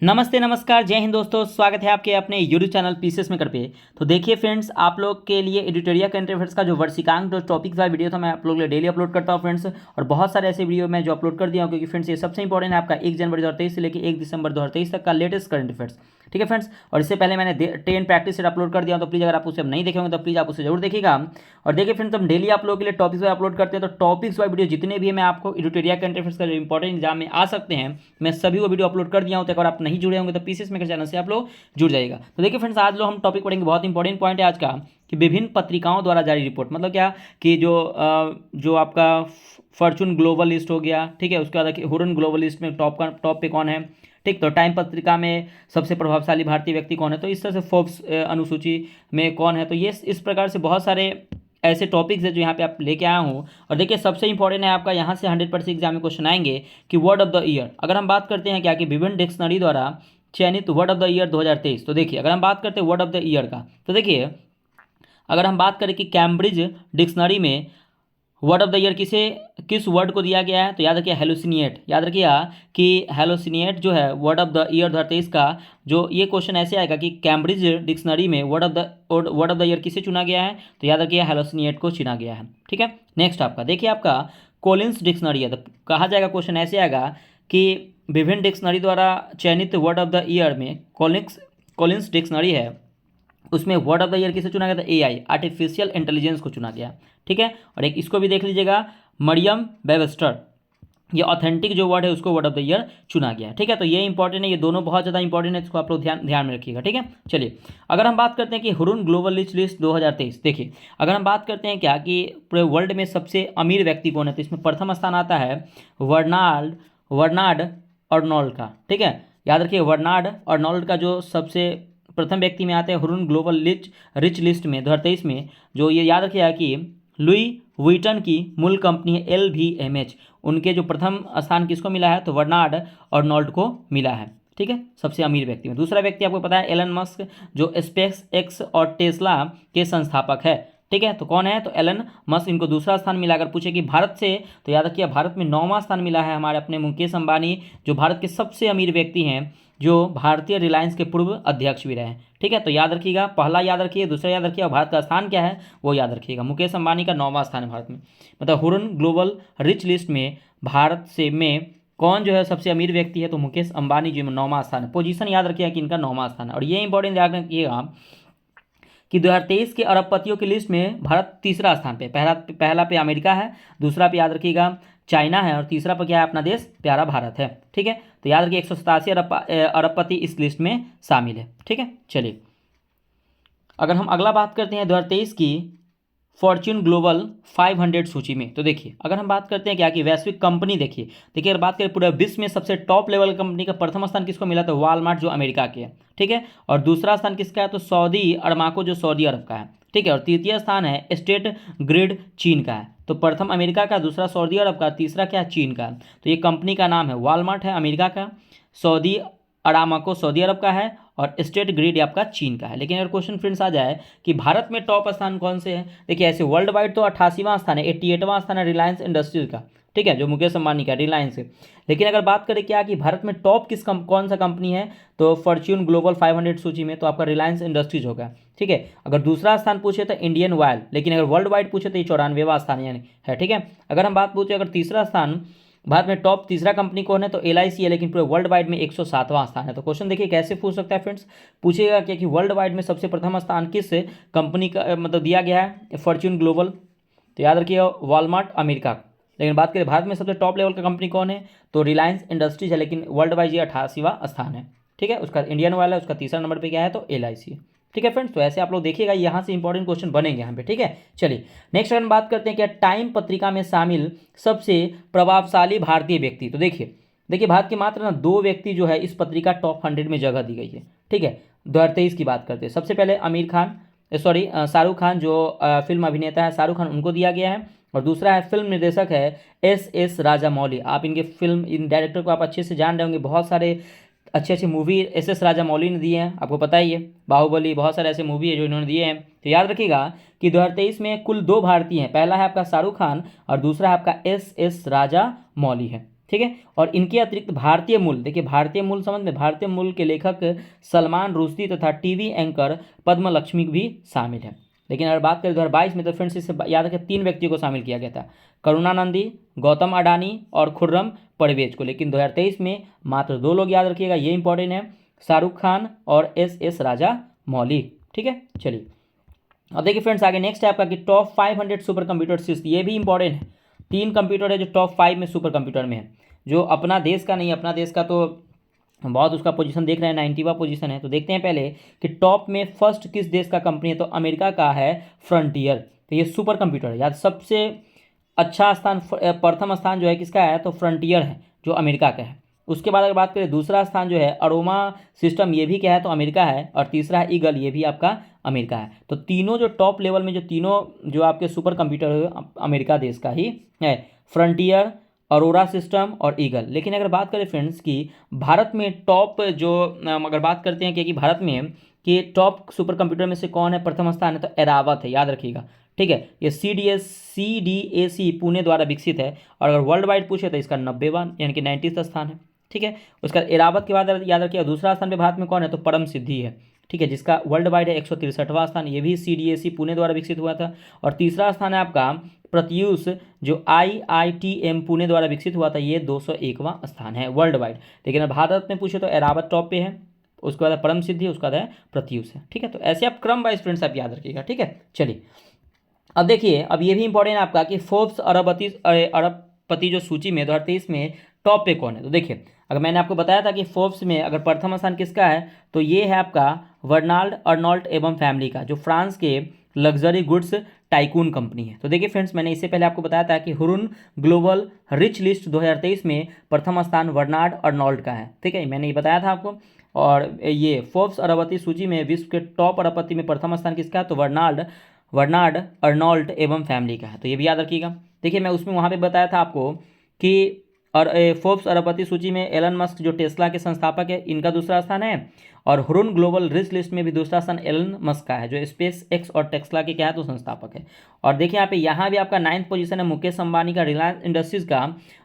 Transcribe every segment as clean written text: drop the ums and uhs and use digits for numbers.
नमस्ते नमस्कार जय हिंद दोस्तों, स्वागत है आपके अपने यूट्यूब चैनल पीसीएस मेकर पे। तो देखिए फ्रेंड्स, आप लोग के लिए एडिटोरियल करंट अफेयर्स का जो वर्षिकांक जो टॉपिक्स वाला वीडियो था मैं आप लोग के लिए डेली अपलोड करता हूँ फ्रेंड्स। और बहुत सारे ऐसे वीडियो मैं जो अपलोड कर दिया हूँ, क्योंकि फ्रेंड्स ये सबसे इंपॉर्टेंट है आपका 1 जनवरी 2023 से लेकर 1 दिसंबर 2023 तक का लेटेस्ट करंट अफेयर्स। ठीक है फ्रेंड्स, और इससे पहले मैंने 10 प्रैक्टिस सेट अपलोड कर दिया, तो प्लीज़ अगर आप उसे नहीं देखे होंगे तो प्लीज़ आप उसे जरूर देखिएगा। और देखिए फ्रेंड्स, हम डेली आप लोगों के लिए टॉपिक्स वाइज अपलोड करते हैं, तो टॉपिक्स वाइज वीडियो जितने भी मैं आपको एडिटोरियल करंट अफेयर्स का जो इंपॉर्टेंट एग्जाम में आ सकते हैं, मैं सभी वो वीडियो अपलोड कर दिया हूँ। तो अगर आप नहीं जुड़े होंगे तो पीसीएस मेकर चैनल से आप लोग जुड़ जाएगा। तो देखिए फ्रेंड्स, आज लोग हम टॉपिक पढ़ेंगे, बहुत इंपॉर्टेंट पॉइंट है आज का, कि विभिन्न पत्रिकाओं द्वारा जारी रिपोर्ट। मतलब क्या कि जो आपका फॉर्चून ग्लोबल लिस्ट हो गया, ठीक है, उसके बाद हुरन ग्लोबल लिस्ट में टॉप पे कौन है, ठीक। तो टाइम पत्रिका में सबसे प्रभावशाली भारतीय व्यक्ति कौन है, तो इस तरह से फोर्ब्स अनुसूची में कौन है। तो ये इस प्रकार से बहुत सारे ऐसे टॉपिक्स है जो यहाँ पे आप लेके आया हूँ। और देखिए सबसे इंपॉर्टेंट है आपका, यहाँ से 100% एग्जाम में क्वेश्चन आएंगे कि वर्ड ऑफ द ईयर। अगर हम बात करते हैं क्या कि विभिन्न डिक्शनरी द्वारा चयनित वर्ड ऑफ द ईयर 2023। तो देखिए अगर हम बात करते हैं वर्ड ऑफ द ईयर का, तो देखिए अगर हम बात करें कि कैम्ब्रिज डिक्शनरी में वर्ड ऑफ द ईयर किस वर्ड को दिया गया है, तो याद रखिए हेलोसिनिएट। याद रखिएगा कि हेलोसिनिएट जो है वर्ड ऑफ द ईयर 2023 का, जो ये क्वेश्चन ऐसे आएगा कि कैम्ब्रिज डिक्शनरी में वर्ड ऑफ द ईयर किसे चुना गया है, तो याद रखिए हेलोसिनिएट को चुना गया है। ठीक है, नेक्स्ट आपका देखिए आपका कोलिन्स डिक्शनरी है। तो कहा जाएगा, क्वेश्चन ऐसे आएगा कि विभिन्न डिक्शनरी द्वारा चयनित वर्ड ऑफ द ईयर में कोलिन्स डिक्शनरी है, उसमें वर्ड ऑफ द ईयर किसे चुना गया था, एआई आर्टिफिशियल इंटेलिजेंस को चुना गया। ठीक है, और एक इसको भी देख लीजिएगा, मरियम वेबस्टर, ये ऑथेंटिक जो वर्ड है उसको वर्ड ऑफ द ईयर चुना गया। ठीक है, तो ये इंपॉर्टेंट है, ये दोनों बहुत ज़्यादा इंपॉर्टेंट है, इसको आप लोग ध्यान में रखिएगा। ठीक है, चलिए अगर हम बात करते हैं कि हुरुन ग्लोबल रिच लिस्ट 2023, देखिए अगर हम बात करते हैं क्या कि पूरे वर्ल्ड में सबसे अमीर व्यक्ति कौन है, तो इसमें प्रथम स्थान आता है वर्नार्ड अर्नोल्ड का। ठीक है, याद रखिए वर्नार्ड अर्नोल्ड का जो सबसे प्रथम व्यक्ति में आते हैं हुरुन ग्लोबल रिच लिस्ट में 2023 में। जो ये याद रखिएगा कि लुई वुइटन की मूल कंपनी है LVMH, उनके जो प्रथम स्थान किसको मिला है, तो वर्नार्ड अर्नोल्ड को मिला है। ठीक है, सबसे अमीर व्यक्ति में। दूसरा व्यक्ति आपको पता है एलन मस्क, जो स्पेस एक्स और टेस्ला के संस्थापक है। ठीक है, तो कौन है, तो एलन मस्क, इनको दूसरा स्थान मिला। अगर पूछे कि भारत से, तो याद रखिए भारत में 9वां स्थान मिला है हमारे अपने मुकेश अंबानी, जो भारत के सबसे अमीर व्यक्ति हैं, जो भारतीय रिलायंस के पूर्व अध्यक्ष भी रहे हैं। ठीक है, तो याद रखिएगा, पहला याद रखिए, दूसरा याद रखिए, और भारत का स्थान क्या है वो याद रखिएगा। मुकेश अंबानी का 9वां स्थान है भारत में। मतलब हुरुन ग्लोबल रिच लिस्ट में भारत से में कौन जो है सबसे अमीर व्यक्ति है, तो मुकेश अंबानी जी में 9वां स्थान है। पोजीशन याद रखिएगा कि इनका 9वां स्थान है। और ये इंपॉर्टेंट याद रखिएगा कि 2023 के अरबपतियों की लिस्ट में भारत तीसरा स्थान पे, पहला पे अमेरिका है, दूसरा पे याद रखिएगा चाइना है, और तीसरा पे क्या है, अपना देश प्यारा भारत है। ठीक है, तो याद रखिए 187 अरबपति इस लिस्ट में शामिल है। ठीक है, चलिए अगर हम अगला बात करते हैं 2023 की फॉर्च्यून ग्लोबल 500 सूची में, तो देखिए अगर हम बात करते हैं क्या कि वैश्विक कंपनी, देखिए अगर बात करें पूरे विश्व में सबसे टॉप लेवल कंपनी का प्रथम स्थान किसको मिला, तो वॉलमार्ट जो अमेरिका के है। ठीक है, और दूसरा स्थान किसका है, तो सऊदी अरमाको जो सऊदी अरब का है। ठीक है, और तृतीय स्थान है स्टेट ग्रिड चीन का है। तो प्रथम अमेरिका का, दूसरा सऊदी अरब का, तीसरा क्या चीन का। तो ये कंपनी का नाम है वॉलमार्ट है अमेरिका का, सऊदी अरामाको सऊदी अरब का है, और स्टेट ग्रिड आपका चीन का है। लेकिन अगर क्वेश्चन फ्रेंड्स आ जाए कि भारत में टॉप स्थान कौन से है, देखिए ऐसे वर्ल्ड वाइड तो 88वां स्थान है, 88वां स्थान है रिलायंस इंडस्ट्रीज का। ठीक है, जो मुकेश अंबानी का रिलायंस है। लेकिन अगर बात करें क्या कि भारत में टॉप कौन सा कंपनी है, तो फॉर्च्यून ग्लोबल 500 सूची में तो आपका रिलायंस इंडस्ट्रीज होगा। ठीक है, अगर दूसरा स्थान पूछे तो इंडियन ऑयल, लेकिन अगर वर्ल्ड वाइड पूछे तो ये 94वां स्थान यानी है। ठीक है, अगर हम बात पूछे अगर तीसरा स्थान भारत में टॉप तीसरा कंपनी कौन है, तो LIC है, लेकिन पूरे वर्ल्ड वाइड में 107वां स्थान है। तो क्वेश्चन देखिए कैसे पूछ सकता है फ्रेंड्स, पूछेगा क्या कि वर्ल्ड वाइड में सबसे प्रथम स्थान किस कंपनी का मतलब दिया गया है, फॉर्च्यून ग्लोबल, तो याद रखिए वॉलमार्ट अमेरिका। लेकिन बात करें भारत में सबसे टॉप लेवल का कंपनी कौन है, तो रिलायंस इंडस्ट्रीज है, लेकिन वर्ल्ड वाइड ये 88वां स्थान है। ठीक है, उसका इंडियन ऑयल है, उसका तीसरा नंबर पे क्या है, तो LIC है। ठीक है फ्रेंड्स, तो ऐसे आप लोग देखिएगा, यहाँ से इंपॉर्टेंट क्वेश्चन बनेंगे यहाँ पे। ठीक है, चलिए नेक्स्ट हम बात करते हैं क्या टाइम पत्रिका में शामिल सबसे प्रभावशाली भारतीय व्यक्ति। तो देखिए भारत के मात्र ना 2 व्यक्ति जो है इस पत्रिका टॉप 100 में जगह दी गई है। ठीक है, 2023 की बात करते हैं। सबसे पहले शाहरुख खान, जो फिल्म अभिनेता है शाहरुख खान, उनको दिया गया है। और दूसरा है फिल्म निर्देशक है SS राजामौली। आप इन डायरेक्टर को आप अच्छे से जान रहे होंगे, बहुत सारे अच्छे मूवी SS राजामौली ने दिए हैं, आपको पता ही है, बाहुबली, बहुत सारे ऐसे मूवी है जो इन्होंने दिए हैं। तो याद रखिएगा कि 2023 में कुल 2 भारतीय हैं, पहला है आपका शाहरुख खान और दूसरा है आपका SS राजामौली है। ठीक है। और इनके अतिरिक्त भारतीय मूल, देखिए भारतीय मूल समझ में, भारतीय मूल के लेखक सलमान रुश्दी तथा टीवी एंकर पद्म लक्ष्मी भी शामिल है। लेकिन अगर बात करें 2022 में तो फ्रेंड्स इसे याद रखें 3 व्यक्तियों को शामिल किया गया था, करुणानंदी, गौतम अडानी और खुर्रम परवेज को। लेकिन 2023 में मात्र 2 लोग याद रखिएगा, ये इंपॉर्टेंट है, शाहरुख खान और एस राजा मौली। ठीक है, चलिए अब देखिए फ्रेंड्स आगे नेक्स्ट है आपका कि टॉप 500 सुपर कंप्यूटर। ये भी इंपॉर्टेंट है, 3 कंप्यूटर है जो टॉप 5 में सुपर कंप्यूटर में है, जो अपना देश का नहीं, अपना देश का तो बहुत उसका पोजीशन देख रहे हैं, 90वां पोजीशन है। तो देखते हैं पहले कि टॉप में फर्स्ट किस देश का कंपनी है, तो अमेरिका का है फ्रंटियर। तो ये सुपर कंप्यूटर है याद, सबसे अच्छा स्थान, प्रथम स्थान जो है किसका है, तो फ्रंटियर है जो अमेरिका का है। उसके बाद अगर बात करें दूसरा स्थान जो है अरोमा सिस्टम, ये भी क्या है, तो अमेरिका है। और तीसरा है ईगल, ये भी आपका अमेरिका है। तो तीनों जो टॉप लेवल में जो तीनों जो आपके सुपर कंप्यूटर है अमेरिका देश का ही है, फ्रंटियर, अरोरा सिस्टम और ईगल। लेकिन अगर बात करें फ्रेंड्स की भारत में टॉप जो अगर बात करते हैं कि भारत में कि टॉप सुपर कंप्यूटर में से कौन है, प्रथम स्थान है तो एरावत है, याद रखिएगा। ठीक है, ये CDAC पुणे द्वारा विकसित है। और अगर वर्ल्ड वाइड पूछे तो इसका 90वां यानी कि 90th स्थान है। ठीक है, उसका एरावत के बाद याद रखिएगा दूसरा स्थान पे भारत में कौन है, तो परम सिद्धि है। ठीक है, जिसका वर्ल्ड वाइड है 163वां स्थान, ये भी CDAC पुणे द्वारा विकसित हुआ था। और तीसरा स्थान है आपका प्रत्यूष, जो IITM पुणे द्वारा विकसित हुआ था, ये 201वां स्थान है वर्ल्ड वाइड। लेकिन भारत में पूछे तो एरावत टॉप पे है, उसके बाद परम सिद्धि, उसके बाद है प्रत्यूष है। ठीक है, तो ऐसे आप क्रम वाइज फ्रेंड्स आप याद रखिएगा। ठीक है, चलिए अब देखिए, अब ये भी इंपॉर्टेंट है आपका कि फोर्ब्स अरबपति जो सूची में 2023 में टॉप पे कौन है। तो देखिए, अगर मैंने आपको बताया था कि फोर्ब्स में अगर प्रथम स्थान किसका है, तो ये है आपका वर्नाल्ड अर्नोल्ट एवं फैमिली का, जो फ्रांस के लग्जरी गुड्स टाइकून कंपनी है। तो देखिए फ्रेंड्स, मैंने इससे पहले आपको बताया था कि हुरुन ग्लोबल रिच लिस्ट 2023 में प्रथम स्थान वर्नाल्ड अर्नोल्ट का है। ठीक है, मैंने ये बताया था आपको। और ये फोर्ब्स अरबपति सूची में विश्व के टॉप अरबपति में प्रथम स्थान किसका है, तो वर्नार्ड अर्नोल्ट एवं फैमिली का है। तो ये भी याद रखिएगा। देखिए, मैं उसमें वहाँ पे बताया था आपको कि और फोर्ब्स अरबपति सूची में एलन मस्क जो टेस्ला के संस्थापक है, इनका दूसरा स्थान है। और हुरुन ग्लोबल रिच लिस्ट में भी दूसरा स्थान एलन मस्क का है, जो स्पेस एक्स और टेस्ला के क्या है, तो संस्थापक है। और देखिए यहाँ भी आपका 9th पोजीशन है मुकेश अंबानी का, रिलायंस इंडस्ट्रीज का।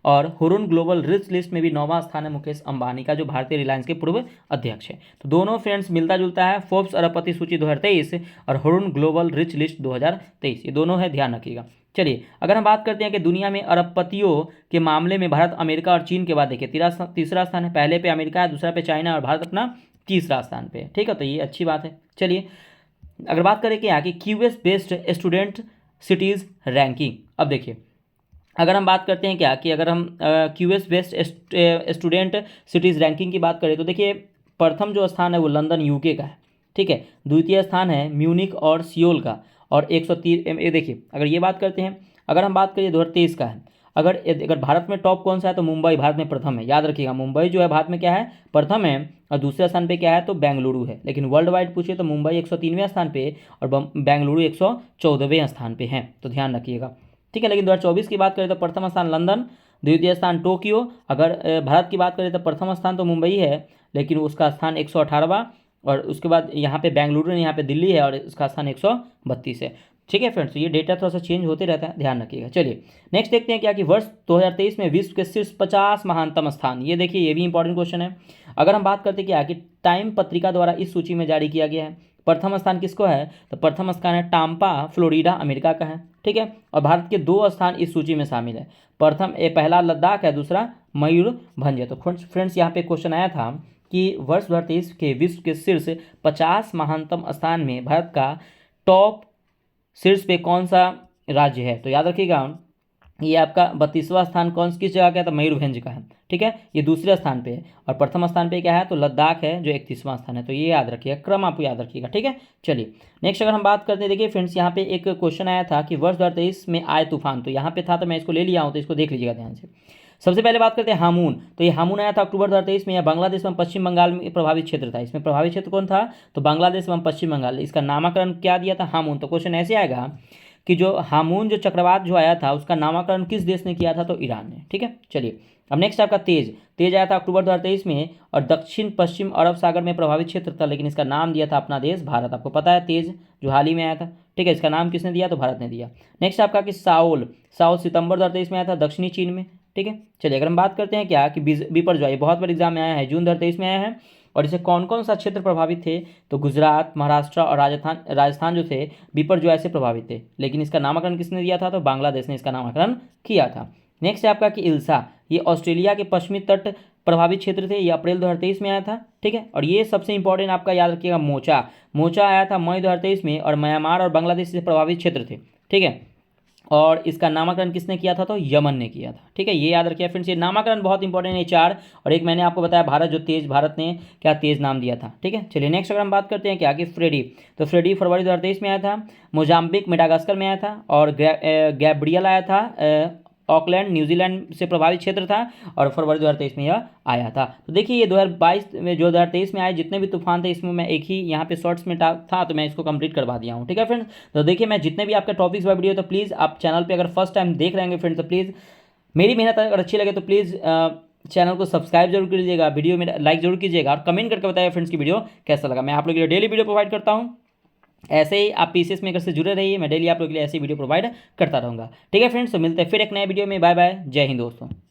और हुरुन ग्लोबल रिच लिस्ट में भी 9वां स्थान है मुकेश अंबानी का, जो भारतीय रिलायंस के पूर्व अध्यक्ष है। तो दोनों फ्रेंड्स मिलता जुलता है, फोर्ब्स अरबपति सूची 2023 और हुरुन ग्लोबल रिच लिस्ट 2023, ये दोनों है, ध्यान रखिएगा। चलिए अगर हम बात करते हैं कि दुनिया में अरबपतियों के मामले में भारत, अमेरिका और चीन के बाद देखिए तीसरा स्थान है। पहले पे अमेरिका है, दूसरा पे चाइना और भारत अपना तीसरा स्थान पे। ठीक है, तो ये अच्छी बात है। चलिए अगर बात करें कि आगे QS based student cities ranking, अब देखिए अगर हम बात करते हैं क्या कि अगर हम QS based student cities ranking की बात करें तो देखिए प्रथम जो स्थान है वो लंदन UK का है। ठीक है, द्वितीय स्थान है म्यूनिक और सियोल का, और 103 देखिए अगर ये बात करते हैं, अगर हम बात करें 2023 का है, अगर भारत में टॉप कौन सा है, तो मुंबई भारत में प्रथम है। याद रखिएगा, मुंबई जो है भारत में क्या है, प्रथम है। और दूसरे स्थान पे क्या है, तो बेंगलुरु है। लेकिन वर्ल्ड वाइड पूछिए तो मुंबई 103वें स्थान पे और बेंगलुरु 114वें स्थान पे है, तो ध्यान रखिएगा। ठीक है, लेकिन 2024 की बात करें तो प्रथम स्थान लंदन, द्वितीय स्थान टोक्यो। अगर भारत की बात करें तो प्रथम स्थान तो मुंबई है, लेकिन उसका स्थान 118वां। और उसके बाद यहाँ पे बेंगलुरु है, यहाँ पे दिल्ली है, और उसका स्थान 132 है। ठीक है फ्रेंड्स, ये डेटा थोड़ा सा चेंज होते रहता है, ध्यान रखिएगा। चलिए नेक्स्ट देखते हैं क्या कि वर्ष 2023 में विश्व के शीर्ष 50 महानतम स्थान, ये देखिए ये भी इंपॉर्टेंट क्वेश्चन है। अगर हम बात करते हैं क्या कि टाइम पत्रिका द्वारा इस सूची में जारी किया गया है, प्रथम स्थान किसको है, तो प्रथम स्थान है टाम्पा फ्लोरिडा अमेरिका का है। ठीक है, और भारत के 2 स्थान इस सूची में शामिल है, पहला लद्दाख है, दूसरा मयूरभंज है। तो फ्रेंड्स यहाँ पे क्वेश्चन आया था कि वर्ष 2023 के विश्व के शीर्ष 50 महानतम स्थान में भारत का टॉप शीर्ष पे कौन सा राज्य है, तो याद रखिएगा ये आपका 32वां स्थान किस जगह का है, तो मयूरभंज का है। ठीक है, ये दूसरे स्थान पे है। और प्रथम स्थान पे क्या है, तो लद्दाख है, जो 31वां स्थान है। तो ये याद रखिएगा, क्रम आपको याद रखिएगा। ठीक है, चलिए नेक्स्ट अगर हम बात करते हैं, देखिए फ्रेंड्स यहाँ पे एक क्वेश्चन आया था कि वर्ष 2023 में आए तूफान, तो यहाँ पे था तो मैं इसको ले लिया हूँ, तो इसको देख लीजिएगा ध्यान से। सबसे पहले बात करते हैं हामून, तो ये हामून आया था अक्टूबर 2023 में। यह बांग्लादेश एवं पश्चिम बंगाल में प्रभावित क्षेत्र था। इसमें प्रभावित क्षेत्र कौन था, तो बांग्लादेश एवं पश्चिम बंगाल। इसका नामकरण क्या दिया था, हामून। तो क्वेश्चन ऐसे आएगा कि जो हामून जो चक्रवात जो आया था उसका नामकरण किस देश ने किया था, तो ईरान ने। ठीक है, चलिए अब नेक्स्ट आपका तेज आया था अक्टूबर 2023 में और दक्षिण पश्चिम अरब सागर में प्रभावित क्षेत्र था, लेकिन इसका नाम दिया था अपना देश भारत। आपको पता है तेज जो हाल ही में आया था। ठीक है, इसका नाम किसने दिया, तो भारत ने दिया। नेक्स्ट आपका कि साओल सितंबर 2023 में आया था दक्षिणी चीन में। ठीक है। चलिए अगर हम बात करते हैं क्या कि बीपर जो है बहुत बार एग्जाम में आया है, जून 2023 में आया है। और इसे कौन कौन सा क्षेत्र प्रभावित थे, तो गुजरात, महाराष्ट्र और राजस्थान जो थे बीपर जो ऐसे प्रभावित थे। लेकिन इसका नामकरण किसने दिया था, तो बांग्लादेश ने इसका नामकरण किया था। नेक्स्ट है आपका कि इल्सा, ये ऑस्ट्रेलिया के पश्चिमी तट प्रभावित क्षेत्र थे, ये अप्रैल 2023 में आया था। ठीक है। और ये सबसे इंपॉर्टेंट आपका याद रखिएगा मोचा, मोचा आया था मई 2023 में, और म्यांमार और बांग्लादेश से प्रभावित क्षेत्र थे। ठीक है। और इसका नामकरण किसने किया था, तो यमन ने किया था। ठीक है, ये याद रखिए फ्रेंड्स, ये नामकरण बहुत इंपॉर्टेंट है, 4। और एक मैंने आपको बताया भारत, जो तेज, भारत ने क्या तेज नाम दिया था। ठीक है। चलिए नेक्स्ट अगर हम बात करते हैं क्या कि फ्रेडी, तो फ्रेडी फरवरी 2023 में आया था, मोजाम्बिक मेडागास्कर में आया था, और गैब्रियल आया था ऑकलैंड न्यूजीलैंड से प्रभावित क्षेत्र था, और फरवरी 2023 में यह आया था। तो देखिए ये 2022 में, जो 2023 में आए जितने भी तूफान थे, इसमें मैं एक ही यहाँ पे शॉर्ट्स में था, तो मैं इसको कंप्लीट करवा दिया हूँ। ठीक है फ्रेंड्स। तो देखिए मैं जितने भी आपके टॉपिक्स वाला वीडियो, तो प्लीज़ आप चैनल पे अगर फर्स्ट टाइम देख रहे हैं फ्रेंड्स, तो प्लीज़ मेरी मेहनत अगर अच्छी लगे तो प्लीज़ चैनल को सब्सक्राइब जरूर कीजिएगा, वीडियो में लाइक जरूर कीजिएगा, और कमेंट करके बताइए फ्रेंड्स की वीडियो कैसा लगा। मैं आप लोगों के लिए डेली वीडियो प्रोवाइड करता हूँ, ऐसे ही आप पीसीएस मेकर से जुड़े रहिए, मैं डेली आप लोगों के लिए ऐसी वीडियो प्रोवाइड करता रहूँगा। ठीक है फ्रेंड्स, तो मिलते हैं फिर एक नए वीडियो में। बाय बाय, जय हिंद दोस्तों।